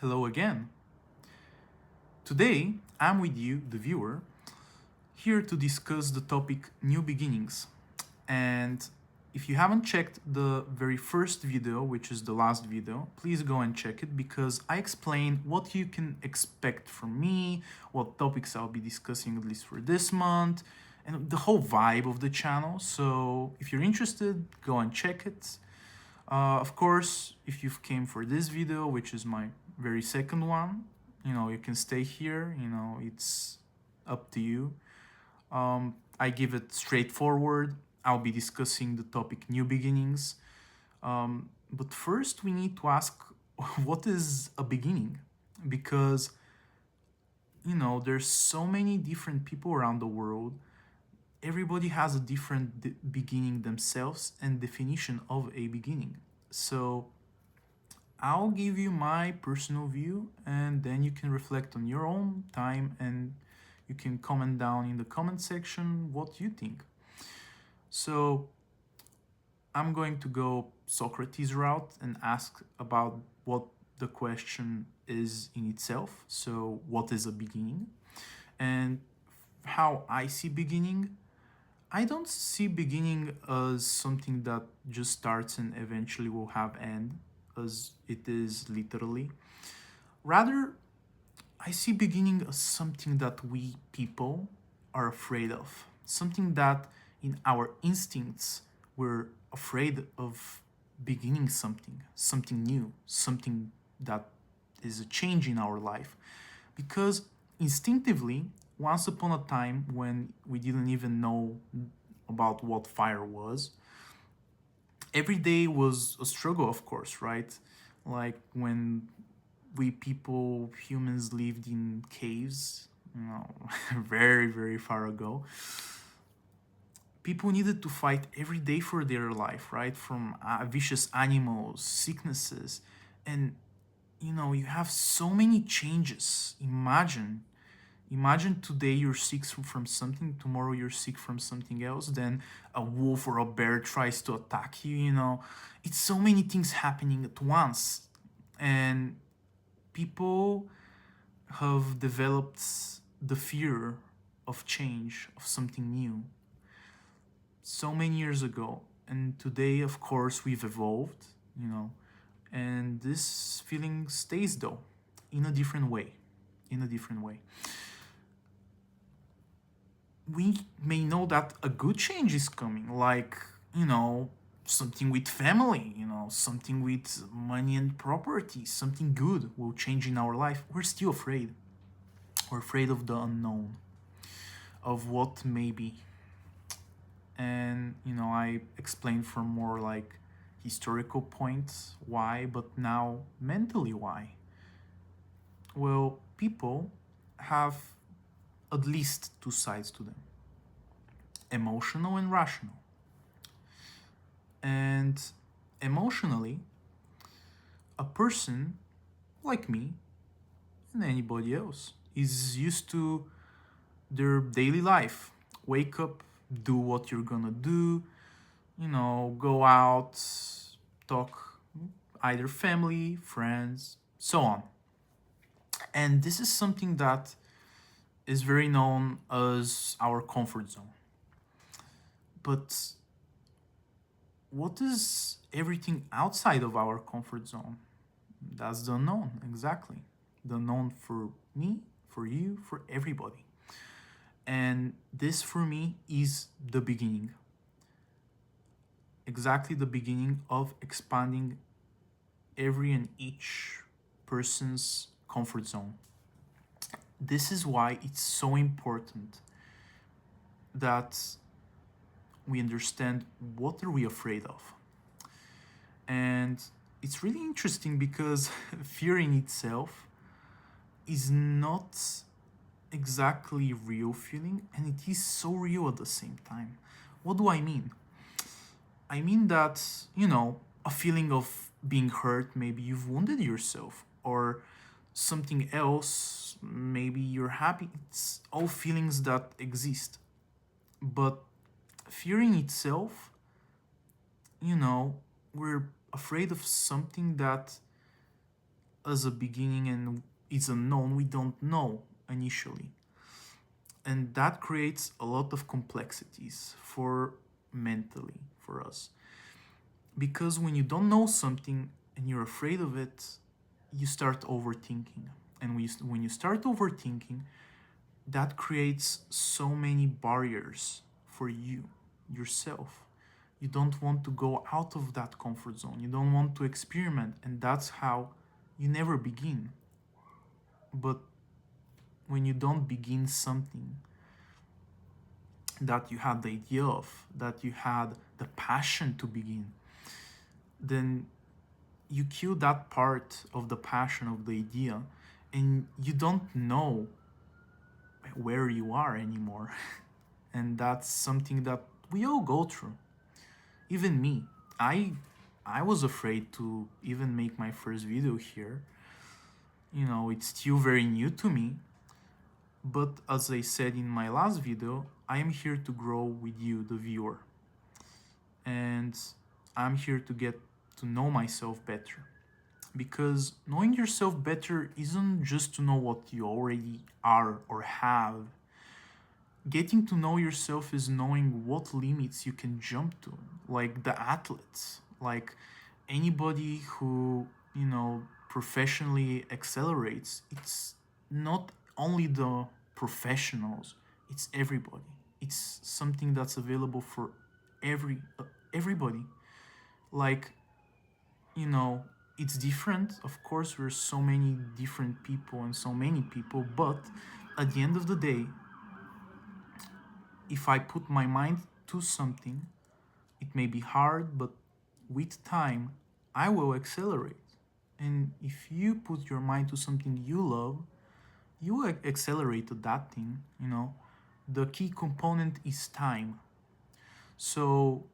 Hello again. Today, I'm with you, the viewer, here to discuss the topic New Beginnings. And if you haven't checked the very first video, which is the last video, please go and check it because I explain what you can expect from me, what topics I'll be discussing at least for this month, and the whole vibe of the channel. So if you're interested, go and check it. Of course, if you've came for this video, which is my very second one, you can stay here. It's up to you. I give it straightforward. I'll be discussing the topic new beginnings. But first, we need to ask what is a beginning? Because, there's so many different people around the world. Everybody has a different beginning themselves and definition of a beginning. So, I'll give you my personal view and then you can reflect on your own time and you can comment down in the comment section what you think. So I'm going to go Socrates route and ask about what the question is in itself. So what is a beginning? And how I see beginning. I don't see beginning as something that just starts and eventually will have end, as it is literally. Rather, I see beginning as something that we people are afraid of. Something that in our instincts we're afraid of beginning something new, something that is a change in our life. Because instinctively, once upon a time when we didn't even know about what fire was, every day was a struggle, of course, right? Like when we people, humans, lived in caves, very, very far ago. People needed to fight every day for their life, right? From vicious animals, sicknesses, and you have so many changes. Imagine today you're sick from something, tomorrow you're sick from something else, then a wolf or a bear tries to attack you. It's so many things happening at once. And people have developed the fear of change, of something new, so many years ago. And today, of course, we've evolved, and this feeling stays though, in a different way. In a different way. We may know that a good change is coming, like, something with family, something with money and property, something good will change in our life. We're still afraid. We're afraid of the unknown, of what may be. And, I explained from more like historical points why, but now mentally why. Well, people have at least two sides to them: emotional and rational. And emotionally, a person like me and anybody else is used to their daily life. Wake up, do what you're gonna do, go out, talk, either family, friends, so on. And this is something that is very known as our comfort zone. But what is everything outside of our comfort zone? That's the unknown, exactly. The unknown for me, for you, for everybody. And this for me is the beginning. Exactly the beginning of expanding every and each person's comfort zone. This is why it's so important that we understand what are we afraid of. And it's really interesting because fear in itself is not exactly real feeling, and it is so real at the same time. What do I mean? I mean that, a feeling of being hurt, maybe you've wounded yourself, or something else, maybe you're happy. It's all feelings that exist. But fearing itself, we're afraid of something that as a beginning and it's unknown, we don't know initially. And that creates a lot of complexities for mentally for us. Because when you don't know something and you're afraid of it, you start overthinking. And when you start overthinking, that creates so many barriers for you, yourself. You don't want to go out of that comfort zone. You don't want to experiment. And that's how you never begin. But when you don't begin something that you had the idea of, that you had the passion to begin, then you kill that part of the passion of the idea and you don't know where you are anymore. And that's something that we all go through. Even me. I was afraid to even make my first video here. You know, it's still very new to me. But as I said in my last video, I am here to grow with you, the viewer. And I'm here to get to know myself better. Because knowing yourself better isn't just to know what you already are or have. Getting to know yourself is knowing what limits you can jump to, like the athletes, like anybody who, you know, professionally accelerates. It's not only the professionals, it's everybody. It's something that's available for everybody. Like, you know, it's different. Of course, we're so many different people and so many people, but at the end of the day, if I put my mind to something, it may be hard, but with time, I will accelerate. And if you put your mind to something you love, you will accelerate to that thing, you know. The key component is time. So,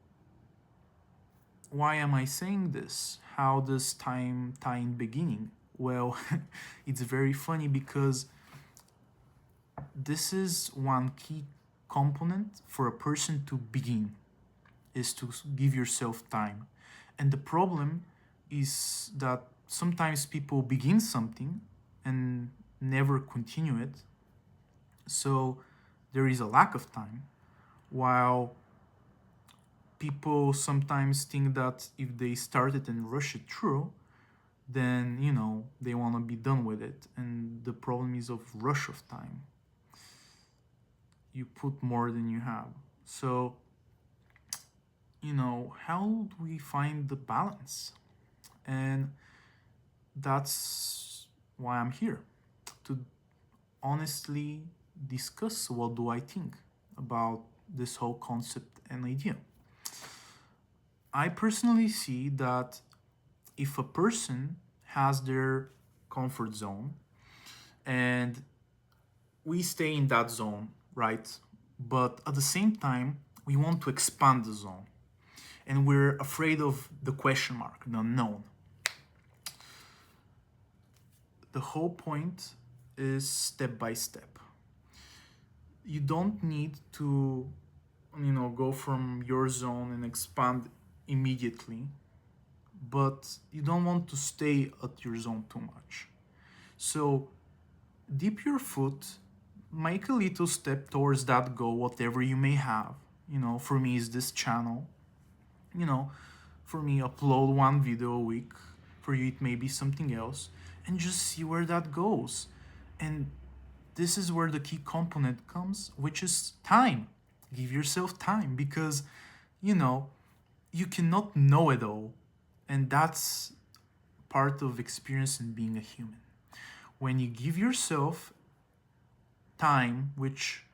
why am I saying this? How does time tie in beginning? Well, it's very funny because this is one key component for a person to begin, is to give yourself time. And the problem is that sometimes people begin something and never continue it. So there is a lack of time. While people sometimes think that if they start it and rush it through, then, you know, they want to be done with it. And the problem is of rush of time. You put more than you have. So, you know, how do we find the balance? And that's why I'm here, to honestly discuss what do I think about this whole concept and idea. I personally see that if a person has their comfort zone and we stay in that zone, right? But at the same time, we want to expand the zone and we're afraid of the question mark, the unknown. The whole point is step by step. You don't need to, you know, go from your zone and expand immediately, but you don't want to stay at your zone too much. So dip your foot, make a little step towards that goal, whatever you may have. You know, for me is this channel. You know, for me, upload one video a week. For you, it may be something else. And just see where that goes. And this is where the key component comes, which is time. Give yourself time because, you know, you cannot know it all. And that's part of experience in being a human. When you give yourself time, which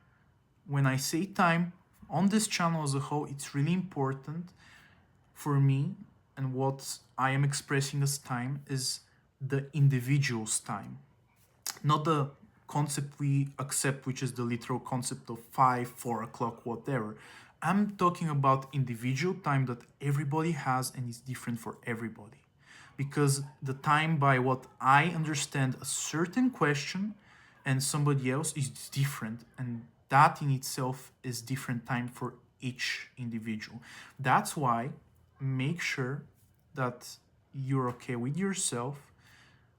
when I say time on this channel as a whole, it's really important for me, and what I am expressing as time is the individual's time, not the concept we accept, which is the literal concept of 5, 4 o'clock, whatever. I'm talking about individual time that everybody has and is different for everybody. Because the time by what I understand a certain question and somebody else is different, and that in itself is different time for each individual. That's why make sure that you're okay with yourself.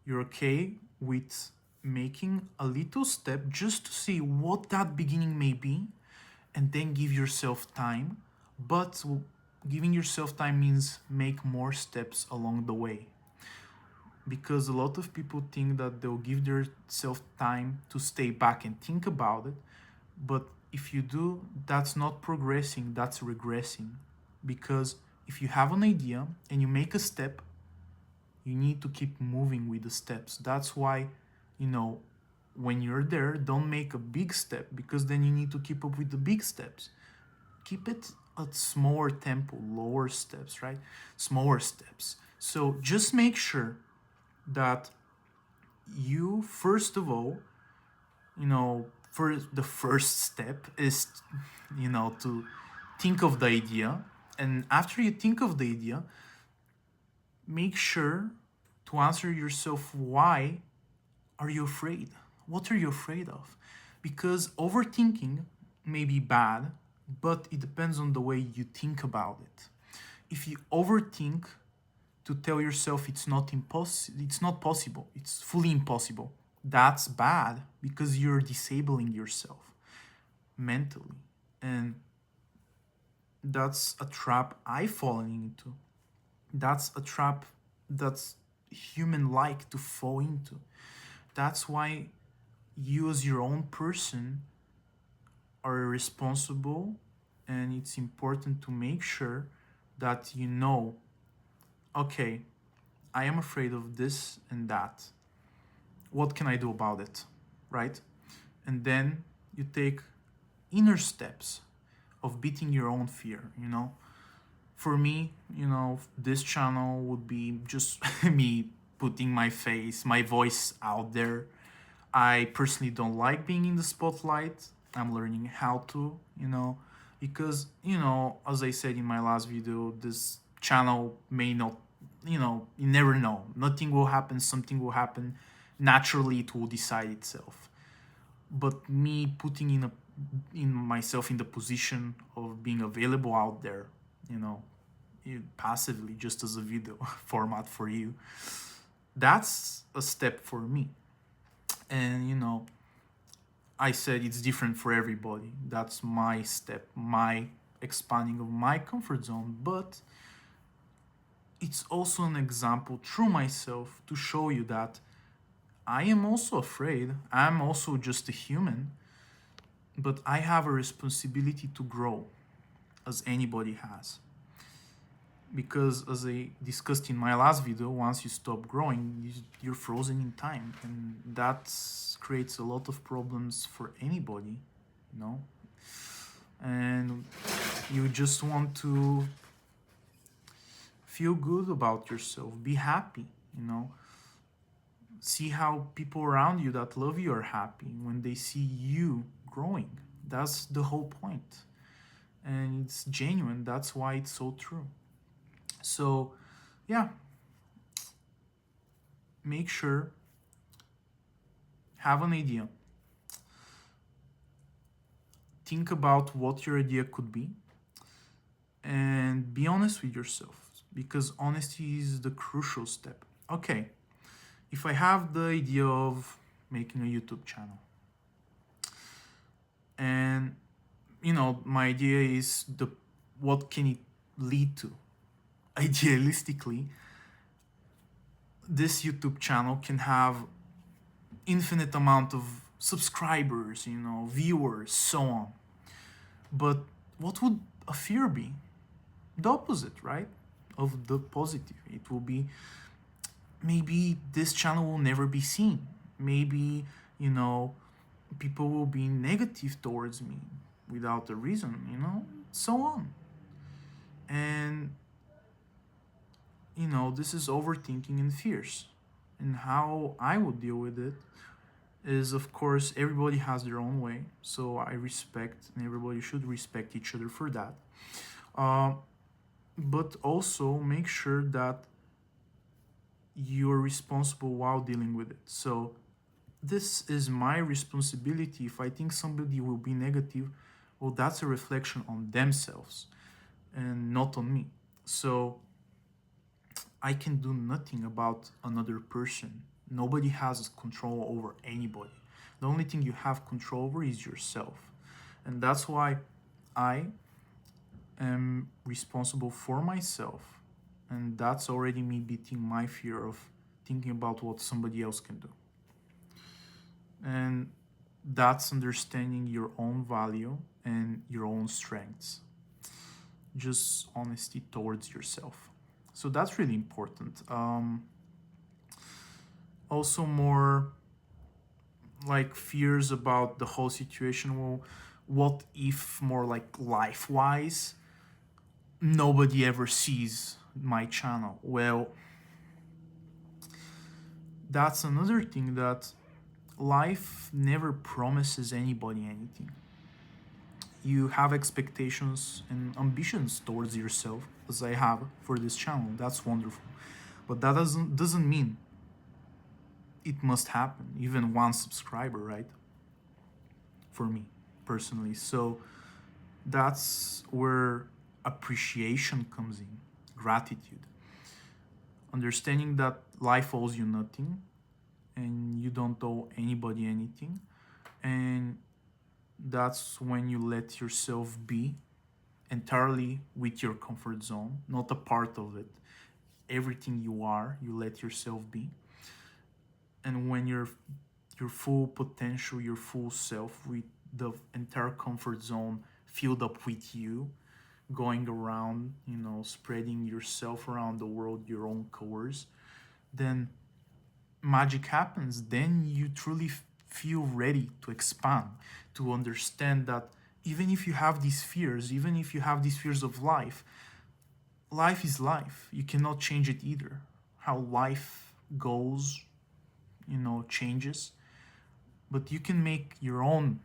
You're okay with making a little step just to see what that beginning may be, and then give yourself time. But giving yourself time means make more steps along the way, because a lot of people think that they'll give themselves time to stay back and think about it. But if you do, that's not progressing, that's regressing. Because if you have an idea and you make a step, you need to keep moving with the steps. That's why, when you're there, don't make a big step, because then you need to keep up with the big steps. Keep it at smaller tempo, lower steps, right? Smaller steps. So just make sure that you, first of all, for the first step is, to think of the idea. And after you think of the idea, make sure to answer yourself, why are you afraid? What are you afraid of? Because overthinking may be bad, but it depends on the way you think about it. If you overthink to tell yourself it's not possible, it's fully impossible, that's bad, because you're disabling yourself mentally. And that's a trap I've fallen into. That's a trap that's human-like to fall into. That's why you, as your own person, are responsible, and it's important to make sure that okay, I am afraid of this and that. What can I do about it, right? And then you take inner steps of beating your own fear. For me, this channel would be just me putting my voice out there. I personally don't like being in the spotlight. I'm learning how to, because, as I said in my last video, this channel may not, you never know. Nothing will happen, something will happen. Naturally, it will decide itself. But me putting in myself in the position of being available out there, passively, just as a video format for you, that's a step for me. And I said it's different for everybody. That's my step, my expanding of my comfort zone. But it's also an example through myself to show you that I am also afraid. I'm also just a human, but I have a responsibility to grow, as anybody has. Because, as I discussed in my last video, once you stop growing, you're frozen in time, and that creates a lot of problems for anybody, and you just want to feel good about yourself, be happy, see how people around you that love you are happy when they see you growing. That's the whole point, and it's genuine. That's why it's so true. So, yeah, make sure, have an idea, think about what your idea could be, and be honest with yourself, because honesty is the crucial step. Okay, if I have the idea of making a YouTube channel, and my idea is what can it lead to? Idealistically, this YouTube channel can have infinite amount of subscribers, viewers, so on. But what would a fear be? The opposite, right? Of the positive. It will be, maybe this channel will never be seen. Maybe, people will be negative towards me without a reason, so on. And this is overthinking and fears. And how I would deal with it is, of course, everybody has their own way. So I respect, and everybody should respect each other for that. But also make sure that you're responsible while dealing with it. So this is my responsibility. If I think somebody will be negative, well, that's a reflection on themselves and not on me. So I can do nothing about another person. Nobody has control over anybody. The only thing you have control over is yourself. And that's why I am responsible for myself. And that's already me beating my fear of thinking about what somebody else can do. And that's understanding your own value and your own strengths. Just honesty towards yourself. So that's really important. Also, more like fears about the whole situation. Well, what if, more like life wise, nobody ever sees my channel? Well, that's another thing, that life never promises anybody anything. You have expectations and ambitions towards yourself, as I have for this channel. That's wonderful. But that doesn't mean it must happen. Even one subscriber, right? For me personally. So that's where appreciation comes in, gratitude. Understanding that life owes you nothing and you don't owe anybody anything. And that's when you let yourself be entirely with your comfort zone, not a part of it. Everything you are, you let yourself be. And when your full potential, your full self, with the entire comfort zone filled up with you, going around, spreading yourself around the world, your own colors, then magic happens. Then you truly feel ready to expand, to understand that even if you have these fears, even if you have these fears of life, life is life. You cannot change it either. How life goes, changes. But you can make your own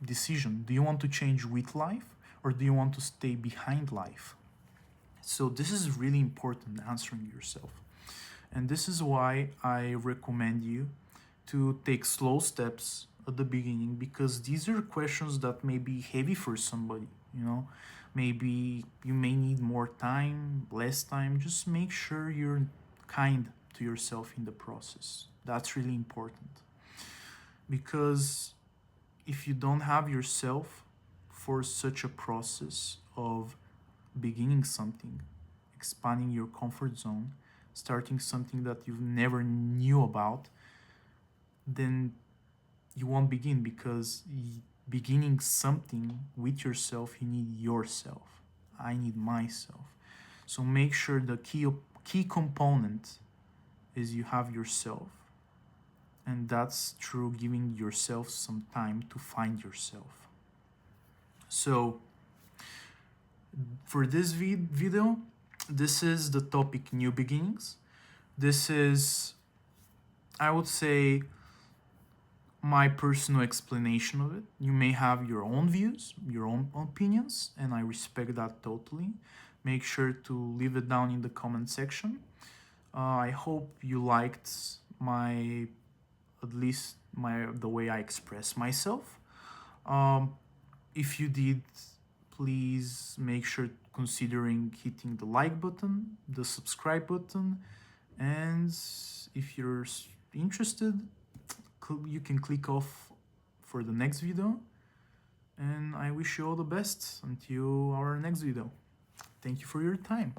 decision. Do you want to change with life, or do you want to stay behind life? So this is really important, answering yourself. And this is why I recommend you to take slow steps at the beginning, because these are questions that may be heavy for somebody. Maybe you may need more time, less time. Just make sure you're kind to yourself in the process. That's really important, because if you don't have yourself for such a process of beginning something, expanding your comfort zone, starting something that you never knew about, then you won't begin, because beginning something with yourself, you need yourself. I need myself. So make sure the key component is you have yourself. And that's through giving yourself some time to find yourself. So for this video, this is the topic new beginnings. This is, I would say, my personal explanation of it. You may have your own views, your own opinions, and I respect that totally. Make sure to leave it down in the comment section. I hope you liked the way I express myself. If you did, please make sure considering hitting the like button, the subscribe button, and if you're interested, you can click off for the next video. And I wish you all the best until our next video. Thank you for your time.